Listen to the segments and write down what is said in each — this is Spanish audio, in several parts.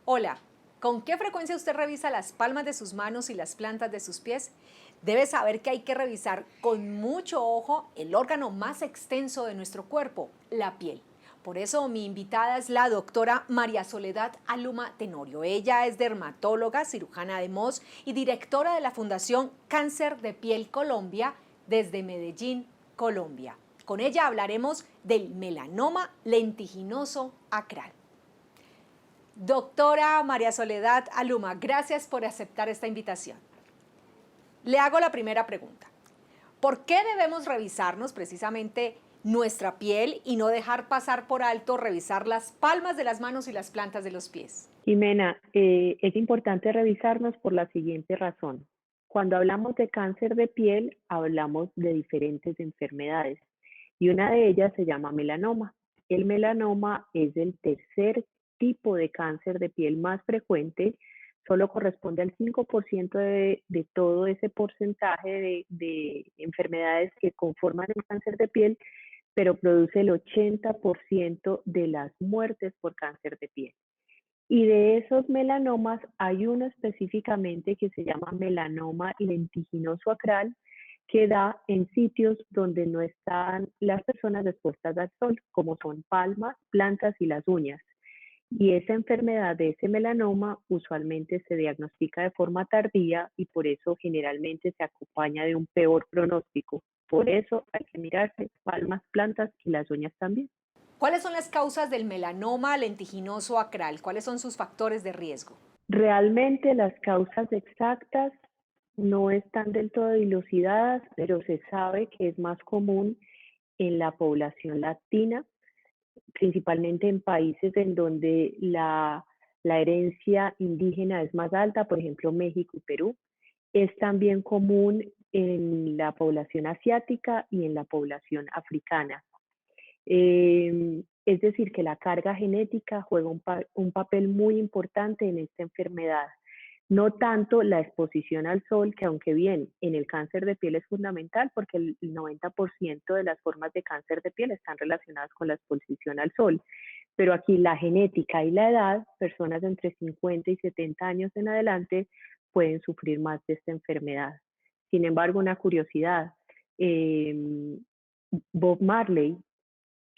Hola, ¿con qué frecuencia usted revisa las palmas de sus manos y las plantas de sus pies? Debe saber que hay que revisar con mucho ojo el órgano más extenso de nuestro cuerpo, la piel. Por eso mi invitada es la doctora María Soledad Aluma Tenorio. Ella es dermatóloga, cirujana de Mohs y directora de la Fundación Cáncer de Piel Colombia desde Medellín, Colombia. Con ella hablaremos del melanoma lentiginoso acral. Doctora María Soledad Aluma, gracias por aceptar esta invitación. Le hago la primera pregunta. ¿Por qué debemos revisarnos precisamente nuestra piel y no dejar pasar por alto revisar las palmas de las manos y las plantas de los pies? Jimena, es importante revisarnos por la siguiente razón. Cuando hablamos de cáncer de piel, hablamos de diferentes enfermedades y una de ellas se llama melanoma. El melanoma es el tercer tipo de cáncer de piel más frecuente, solo corresponde al 5% de todo ese porcentaje de enfermedades que conforman el cáncer de piel, pero produce el 80% de las muertes por cáncer de piel. Y de esos melanomas hay uno específicamente que se llama melanoma lentiginoso acral, que da en sitios donde no están las personas expuestas al sol, como son palmas, plantas y las uñas. Y esa enfermedad de ese melanoma usualmente se diagnostica de forma tardía y por eso generalmente se acompaña de un peor pronóstico. Por eso hay que mirarse palmas, plantas y las uñas también. ¿Cuáles son las causas del melanoma lentiginoso acral? ¿Cuáles son sus factores de riesgo? Realmente las causas exactas no están del todo dilucidadas, pero se sabe que es más común en la población latina, principalmente en países en donde la herencia indígena es más alta, por ejemplo México y Perú. Es también común en la población asiática y en la población africana. Es decir, que la carga genética juega un papel muy importante en esta enfermedad. No tanto la exposición al sol, que aunque bien en el cáncer de piel es fundamental porque el 90% de las formas de cáncer de piel están relacionadas con la exposición al sol, pero aquí la genética y la edad, personas de entre 50 y 70 años en adelante pueden sufrir más de esta enfermedad. Sin embargo, una curiosidad, eh, Bob Marley,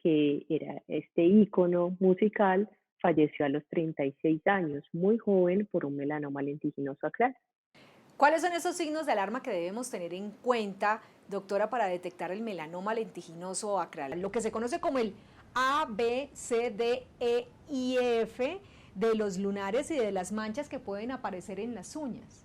que era este ícono musical, falleció a los 36 años, muy joven, por un melanoma lentiginoso acral. ¿Cuáles son esos signos de alarma que debemos tener en cuenta, doctora, para detectar el melanoma lentiginoso acral? Lo que se conoce como el A, B, C, D, E y F de los lunares y de las manchas que pueden aparecer en las uñas.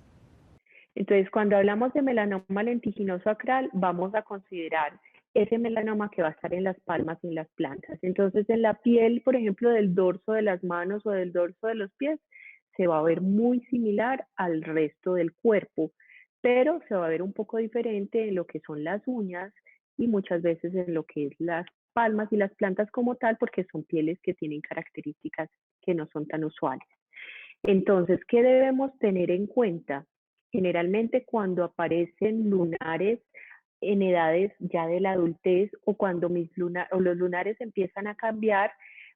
Entonces, cuando hablamos de melanoma lentiginoso acral, vamos a considerar ese melanoma que va a estar en las palmas y en las plantas. Entonces, en la piel, por ejemplo, del dorso de las manos o del dorso de los pies, se va a ver muy similar al resto del cuerpo, pero se va a ver un poco diferente en lo que son las uñas y muchas veces en lo que es las palmas y las plantas como tal, porque son pieles que tienen características que no son tan usuales. Entonces, ¿qué debemos tener en cuenta? Generalmente cuando aparecen lunares en edades ya de la adultez o cuando o los lunares empiezan a cambiar,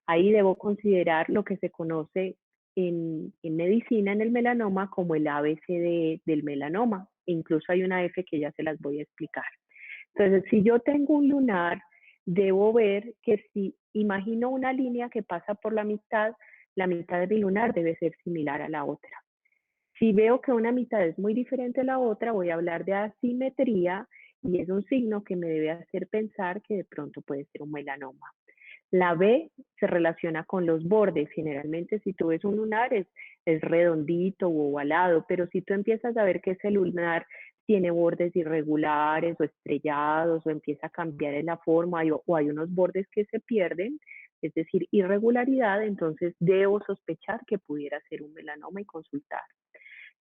ahí debo considerar lo que se conoce en medicina, en el melanoma, como el ABCD del melanoma. Incluso hay una F que ya se las voy a explicar. Entonces, si yo tengo un lunar, debo ver que si imagino una línea que pasa por la mitad de mi lunar debe ser similar a la otra. Si veo que una mitad es muy diferente a la otra, voy a hablar de asimetría y es un signo que me debe hacer pensar que de pronto puede ser un melanoma. La B se relaciona con los bordes. Generalmente si tú ves un lunar es redondito o ovalado, pero si tú empiezas a ver que ese lunar tiene bordes irregulares o estrellados o empieza a cambiar en la forma o hay unos bordes que se pierden, es decir, irregularidad, entonces debo sospechar que pudiera ser un melanoma y consultar.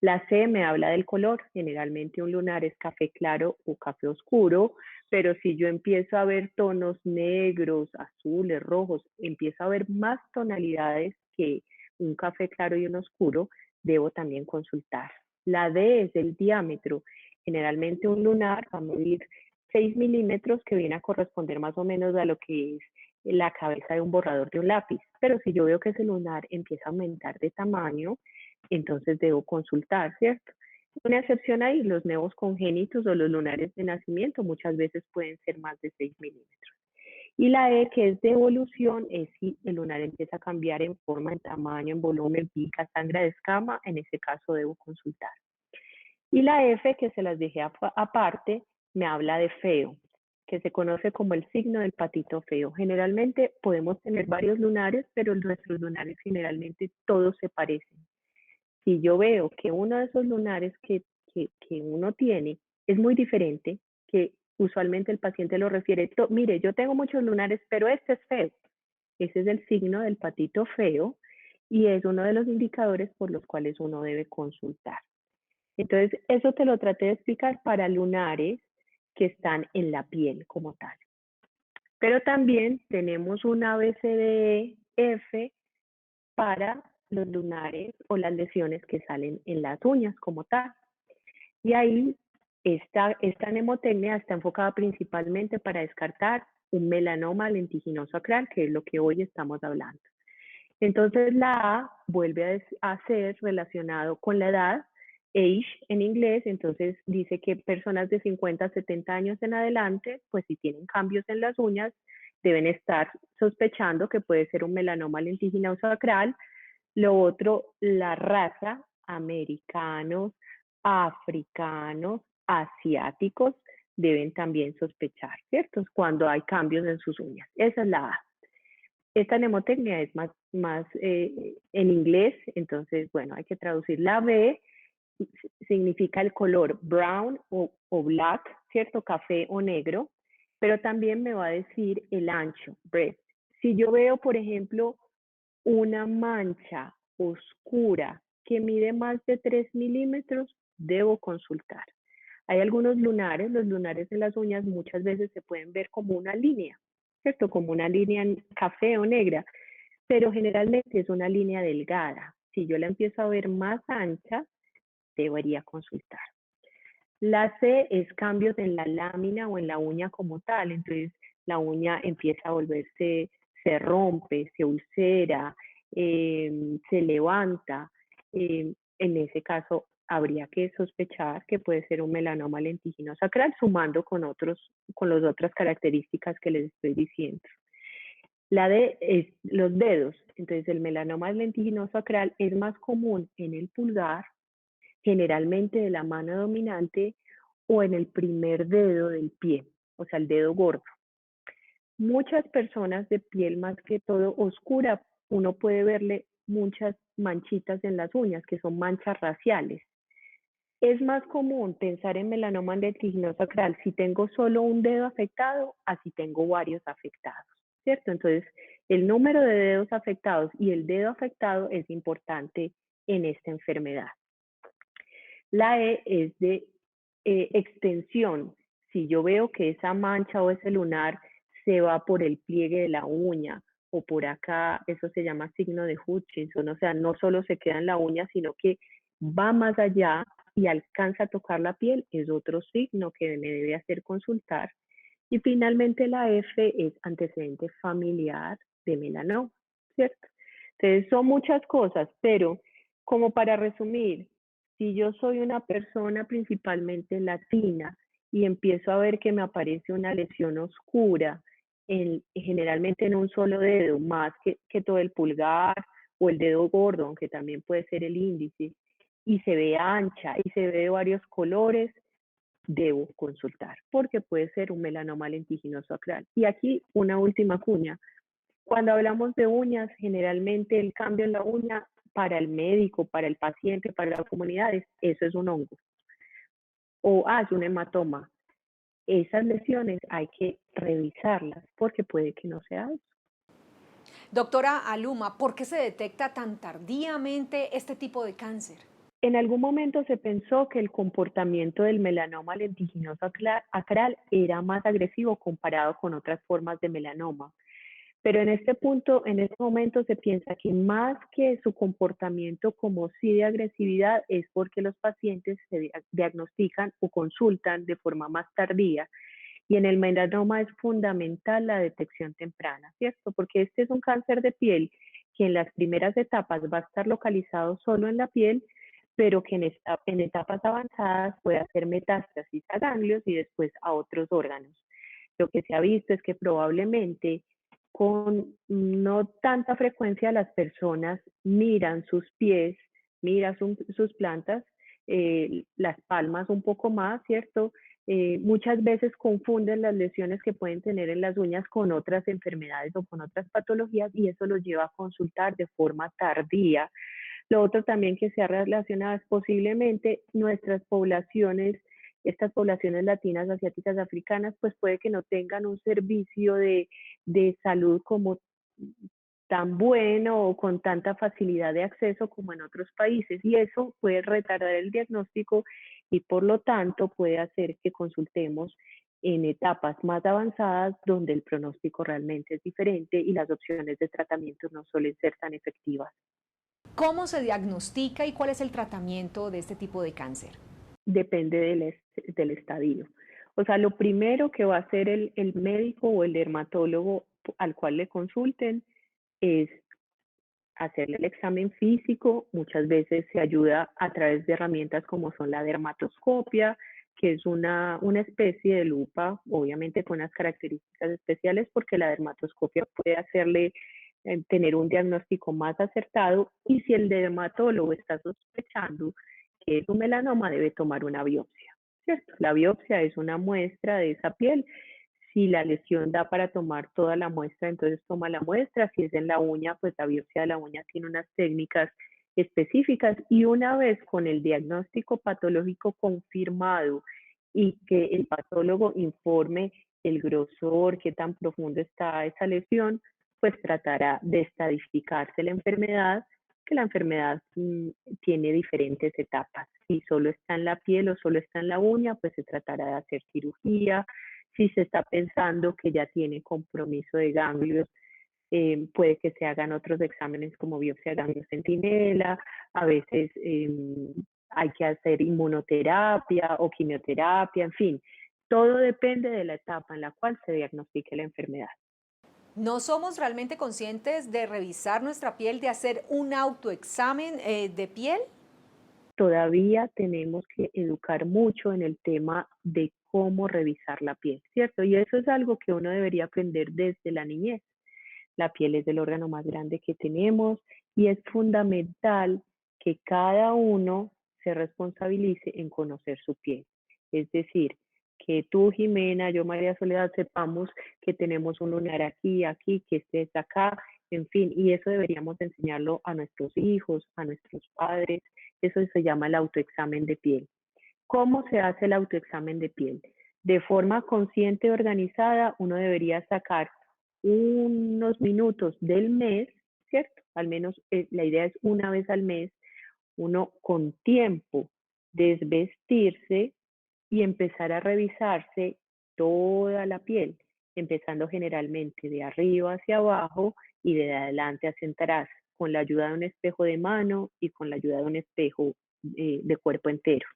La C me habla del color, generalmente un lunar es café claro o café oscuro, pero si yo empiezo a ver tonos negros, azules, rojos, empiezo a ver más tonalidades que un café claro y un oscuro, debo también consultar. La D es el diámetro, generalmente un lunar va a medir 6 milímetros, que viene a corresponder más o menos a lo que es la cabeza de un borrador de un lápiz. Pero si yo veo que ese lunar empieza a aumentar de tamaño, entonces debo consultar, ¿cierto? Una excepción ahí, los nevos congénitos o los lunares de nacimiento muchas veces pueden ser más de 6 milímetros. Y la E, que es de evolución, es si el lunar empieza a cambiar en forma, en tamaño, en volumen, pica, sangra de escama, en ese caso debo consultar. Y la F, que se las dejé aparte, me habla de feo, que se conoce como el signo del patito feo. Generalmente podemos tener varios lunares, pero nuestros lunares generalmente todos se parecen. Si yo veo que uno de esos lunares que uno tiene es muy diferente, que usualmente el paciente lo refiere, mire, yo tengo muchos lunares, pero este es feo. Ese es el signo del patito feo y es uno de los indicadores por los cuales uno debe consultar. Entonces, eso te lo traté de explicar para lunares que están en la piel como tal. Pero también tenemos un ABCDEF para los lunares o las lesiones que salen en las uñas como tal. Y ahí esta mnemotecnia está enfocada principalmente para descartar un melanoma lentiginoso acral, que es lo que hoy estamos hablando. Entonces la A vuelve a ser relacionado con la edad, age en inglés, entonces dice que personas de 50 a 70 años en adelante, pues si tienen cambios en las uñas, deben estar sospechando que puede ser un melanoma lentiginoso acral. Lo otro, la raza, americanos, africanos, asiáticos, deben también sospechar, ¿cierto? Cuando hay cambios en sus uñas. Esa es la A. Esta mnemotecnia es más en inglés, entonces, bueno, hay que traducir. La B significa el color brown o black, ¿cierto? Café o negro, pero también me va a decir el ancho, breadth. Si yo veo, por ejemplo, una mancha oscura que mide más de 3 milímetros, debo consultar. Hay algunos lunares, los lunares de las uñas muchas veces se pueden ver como una línea, ¿cierto? Como una línea café o negra, pero generalmente es una línea delgada. Si yo la empiezo a ver más ancha, debería consultar. La C es cambios en la lámina o en la uña como tal, entonces la uña empieza a volverse, se rompe, se ulcera, se levanta. En ese caso habría que sospechar que puede ser un melanoma lentiginoso acral, sumando con las otras características que les estoy diciendo. La D es los dedos, entonces el melanoma lentiginoso acral es más común en el pulgar, generalmente de la mano dominante o en el primer dedo del pie, o sea, el dedo gordo. Muchas personas de piel más que todo oscura, uno puede verle muchas manchitas en las uñas, que son manchas raciales. Es más común pensar en melanoma lentiginoso acral si tengo solo un dedo afectado, así tengo varios afectados, ¿cierto? Entonces, el número de dedos afectados y el dedo afectado es importante en esta enfermedad. La E es de extensión. Si yo veo que esa mancha o ese lunar se va por el pliegue de la uña o por acá, eso se llama signo de Hutchinson, o sea, no solo se queda en la uña, sino que va más allá y alcanza a tocar la piel, es otro signo que me debe hacer consultar. Y finalmente la F es antecedente familiar de melanoma, ¿cierto? Entonces son muchas cosas, pero como para resumir, si yo soy una persona principalmente latina y empiezo a ver que me aparece una lesión oscura, generalmente en un solo dedo, más que todo el pulgar o el dedo gordo, aunque también puede ser el índice, y se ve ancha y se ve de varios colores, debo consultar, porque puede ser un melanoma lentiginoso acral. Y aquí una última cuña. Cuando hablamos de uñas, generalmente el cambio en la uña para el médico, para el paciente, para la comunidad, eso es un hongo. O es un hematoma. Esas lesiones hay que revisarlas porque puede que no sea eso. Doctora Aluma, ¿por qué se detecta tan tardíamente este tipo de cáncer? En algún momento se pensó que el comportamiento del melanoma lentiginoso acral era más agresivo comparado con otras formas de melanoma. Pero en este punto, en este momento se piensa que más que su comportamiento como sí de agresividad es porque los pacientes se diagnostican o consultan de forma más tardía Y en el melanoma es fundamental la detección temprana, ¿cierto? Porque este es un cáncer de piel que en las primeras etapas va a estar localizado solo en la piel, pero que en etapas avanzadas puede hacer metástasis a ganglios y después a otros órganos. Lo que se ha visto es que probablemente con no tanta frecuencia las personas miran sus pies, miran sus plantas, las palmas un poco más, ¿cierto? Muchas veces confunden las lesiones que pueden tener en las uñas con otras enfermedades o con otras patologías y eso los lleva a consultar de forma tardía. Lo otro también que se ha relacionado es posiblemente nuestras poblaciones, estas poblaciones latinas, asiáticas, africanas, pues puede que no tengan un servicio de salud como tan bueno o con tanta facilidad de acceso como en otros países y eso puede retardar el diagnóstico y por lo tanto puede hacer que consultemos en etapas más avanzadas donde el pronóstico realmente es diferente y las opciones de tratamiento no suelen ser tan efectivas. ¿Cómo se diagnostica y cuál es el tratamiento de este tipo de cáncer? Depende del estadio. O sea, lo primero que va a hacer el médico o el dermatólogo al cual le consulten es hacerle el examen físico. Muchas veces se ayuda a través de herramientas como son la dermatoscopia, que es una especie de lupa, obviamente con unas características especiales, porque la dermatoscopia puede hacerle tener un diagnóstico más acertado y si el dermatólogo está sospechando que es un melanoma, debe tomar una biopsia, ¿cierto? La biopsia es una muestra de esa piel. Si la lesión da para tomar toda la muestra, entonces toma la muestra. Si es en la uña, pues la biopsia de la uña tiene unas técnicas específicas y una vez con el diagnóstico patológico confirmado y que el patólogo informe el grosor, qué tan profundo está esa lesión, pues tratará de estadificarse la enfermedad, que la enfermedad tiene diferentes etapas. Si solo está en la piel o solo está en la uña, pues se tratará de hacer cirugía. Si se está pensando que ya tiene compromiso de ganglios, puede que se hagan otros exámenes como biopsia de ganglios centinela, a veces hay que hacer inmunoterapia o quimioterapia, en fin, todo depende de la etapa en la cual se diagnostique la enfermedad. ¿No somos realmente conscientes de revisar nuestra piel, de hacer un autoexamen de piel? Todavía tenemos que educar mucho en el tema de cómo revisar la piel, ¿cierto? Y eso es algo que uno debería aprender desde la niñez. La piel es el órgano más grande que tenemos y es fundamental que cada uno se responsabilice en conocer su piel. Es decir, que tú, Jimena, yo, María Soledad, sepamos que tenemos un lunar aquí, aquí, que este es acá, en fin, y eso deberíamos enseñarlo a nuestros hijos, a nuestros padres. Eso se llama el autoexamen de piel. ¿Cómo se hace el autoexamen de piel? De forma consciente y organizada, uno debería sacar unos minutos del mes, ¿cierto? Al menos la idea es una vez al mes, uno con tiempo desvestirse y empezar a revisarse toda la piel, empezando generalmente de arriba hacia abajo y de adelante hacia atrás, con la ayuda de un espejo de mano y con la ayuda de un espejo de cuerpo entero.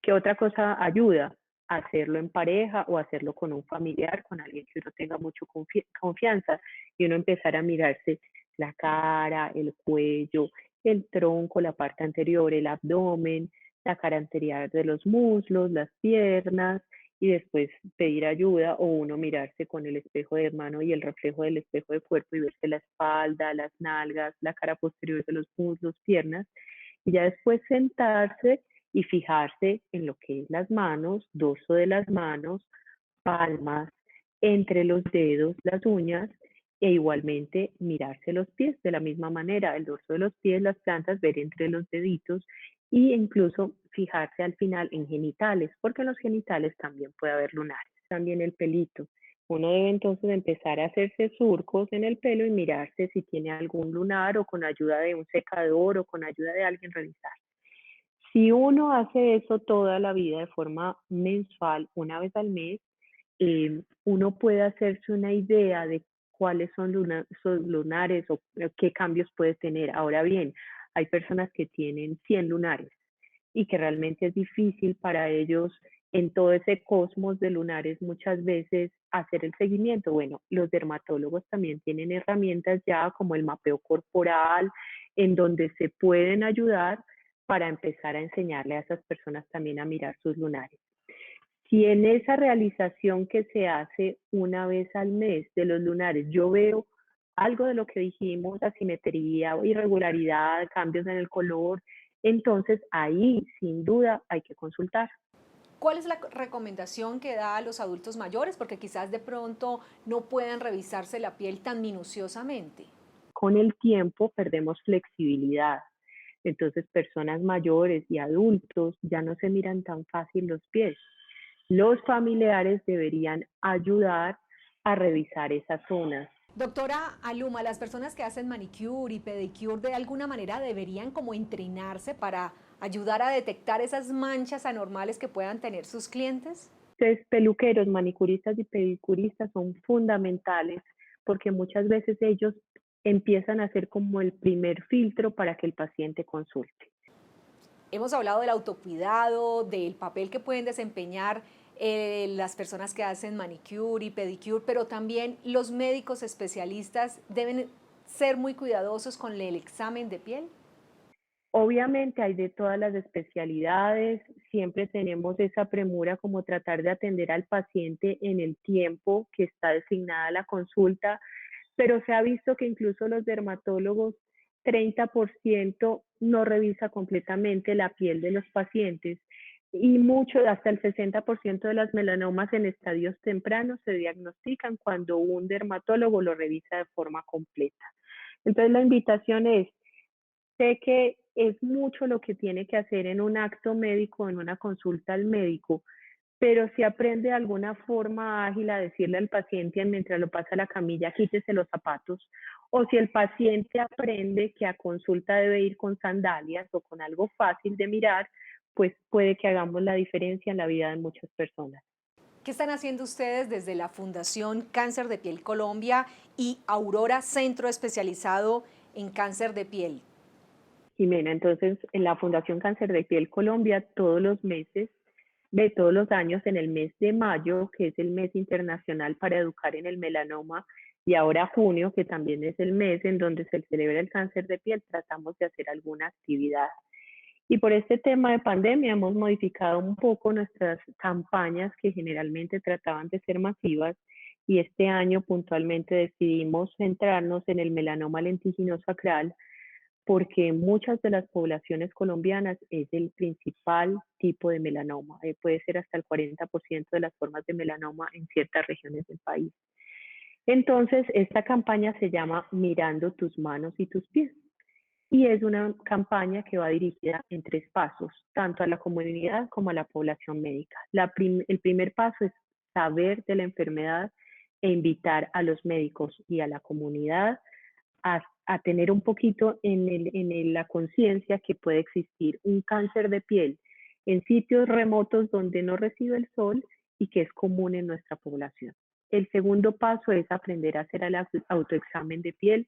¿Qué otra cosa ayuda? Hacerlo en pareja o hacerlo con un familiar, con alguien que uno tenga mucho confianza y uno empezar a mirarse la cara, el cuello, el tronco, la parte anterior, el abdomen, la cara anterior de los muslos, las piernas y después pedir ayuda o uno mirarse con el espejo de mano y el reflejo del espejo de cuerpo y verse la espalda, las nalgas, la cara posterior de los muslos, piernas y ya después sentarse y fijarse en lo que es las manos, dorso de las manos, palmas, entre los dedos, las uñas, e igualmente mirarse los pies de la misma manera, el dorso de los pies, las plantas, ver entre los deditos e incluso fijarse al final en genitales, porque en los genitales también puede haber lunares, también el pelito. Uno debe entonces empezar a hacerse surcos en el pelo y mirarse si tiene algún lunar o con ayuda de un secador o con ayuda de alguien revisar. Si uno hace eso toda la vida de forma mensual, una vez al mes, uno puede hacerse una idea de cuáles son sus lunares o qué cambios puede tener. Ahora bien, hay personas que tienen 100 lunares y que realmente es difícil para ellos en todo ese cosmos de lunares muchas veces hacer el seguimiento. Bueno, los dermatólogos también tienen herramientas ya como el mapeo corporal, en donde se pueden ayudar para empezar a enseñarle a esas personas también a mirar sus lunares. Si en esa realización que se hace una vez al mes de los lunares yo veo algo de lo que dijimos, asimetría, irregularidad, cambios en el color, entonces ahí sin duda hay que consultar. ¿Cuál es la recomendación que da a los adultos mayores? Porque quizás de pronto no puedan revisarse la piel tan minuciosamente. Con el tiempo perdemos flexibilidad. Entonces, personas mayores y adultos ya no se miran tan fácil los pies. Los familiares deberían ayudar a revisar esas zonas. Doctora Aluma, las personas que hacen manicure y pedicure de alguna manera deberían como entrenarse para ayudar a detectar esas manchas anormales que puedan tener sus clientes. Entonces, peluqueros, manicuristas y pedicuristas son fundamentales porque muchas veces ellos empiezan a ser como el primer filtro para que el paciente consulte. Hemos hablado del autocuidado, del papel que pueden desempeñar las personas que hacen manicure y pedicure, pero también los médicos especialistas deben ser muy cuidadosos con el examen de piel. Obviamente hay de todas las especialidades, siempre tenemos esa premura como tratar de atender al paciente en el tiempo que está designada la consulta, pero se ha visto que incluso los dermatólogos, 30% no revisa completamente la piel de los pacientes y mucho, hasta el 60% de las melanomas en estadios tempranos se diagnostican cuando un dermatólogo lo revisa de forma completa. Entonces la invitación es, sé que es mucho lo que tiene que hacer en un acto médico, en una consulta al médico, pero si aprende de alguna forma ágil a decirle al paciente mientras lo pasa a la camilla, quítese los zapatos, o si el paciente aprende que a consulta debe ir con sandalias o con algo fácil de mirar, pues puede que hagamos la diferencia en la vida de muchas personas. ¿Qué están haciendo ustedes desde la Fundación Cáncer de Piel Colombia y Aurora Centro Especializado en Cáncer de Piel? Jimena, entonces en la Fundación Cáncer de Piel Colombia todos los meses, de todos los años, en el mes de mayo, que es el mes internacional para educar en el melanoma, y ahora junio, que también es el mes en donde se celebra el cáncer de piel, tratamos de hacer alguna actividad. Y por este tema de pandemia hemos modificado un poco nuestras campañas que generalmente trataban de ser masivas y este año puntualmente decidimos centrarnos en el melanoma lentiginoso acral porque en muchas de las poblaciones colombianas es el principal tipo de melanoma. Puede ser hasta el 40% de las formas de melanoma en ciertas regiones del país. Entonces, esta campaña se llama Mirando tus manos y tus pies. Y es una campaña que va dirigida en 3 pasos, tanto a la comunidad como a la población médica. El primer paso es saber de la enfermedad e invitar a los médicos y a la comunidad a tener un poquito la conciencia que puede existir un cáncer de piel en sitios remotos donde no recibe el sol y que es común en nuestra población. El segundo paso es aprender a hacer el autoexamen de piel.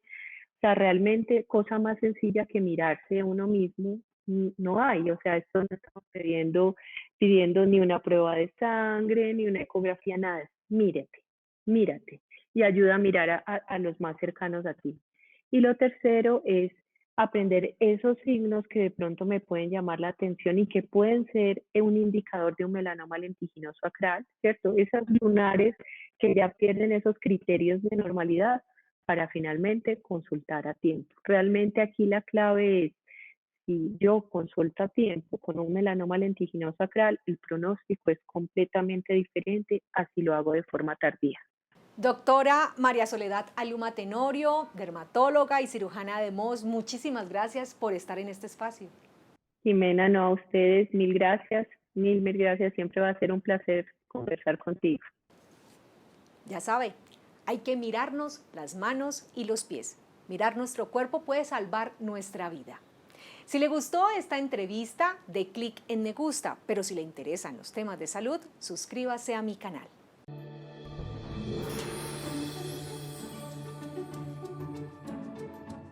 O sea, realmente cosa más sencilla que mirarse a uno mismo no hay. O sea, esto no estamos pidiendo ni una prueba de sangre, ni una ecografía, nada. Mírate, mírate y ayuda a mirar a los más cercanos a ti. Y lo tercero es aprender esos signos que de pronto me pueden llamar la atención y que pueden ser un indicador de un melanoma lentiginoso acral, ¿cierto? Esos lunares que ya pierden esos criterios de normalidad para finalmente consultar a tiempo. Realmente aquí la clave es, si yo consulto a tiempo con un melanoma lentiginoso acral, el pronóstico es completamente diferente, así lo hago de forma tardía. Doctora María Soledad Aluma Tenorio, dermatóloga y cirujana de Mohs, muchísimas gracias por estar en este espacio. Jimena, no, a ustedes, mil gracias, siempre va a ser un placer conversar contigo. Ya sabe, hay que mirarnos las manos y los pies. Mirar nuestro cuerpo puede salvar nuestra vida. Si le gustó esta entrevista, dé clic en me gusta, pero si le interesan los temas de salud, suscríbase a mi canal.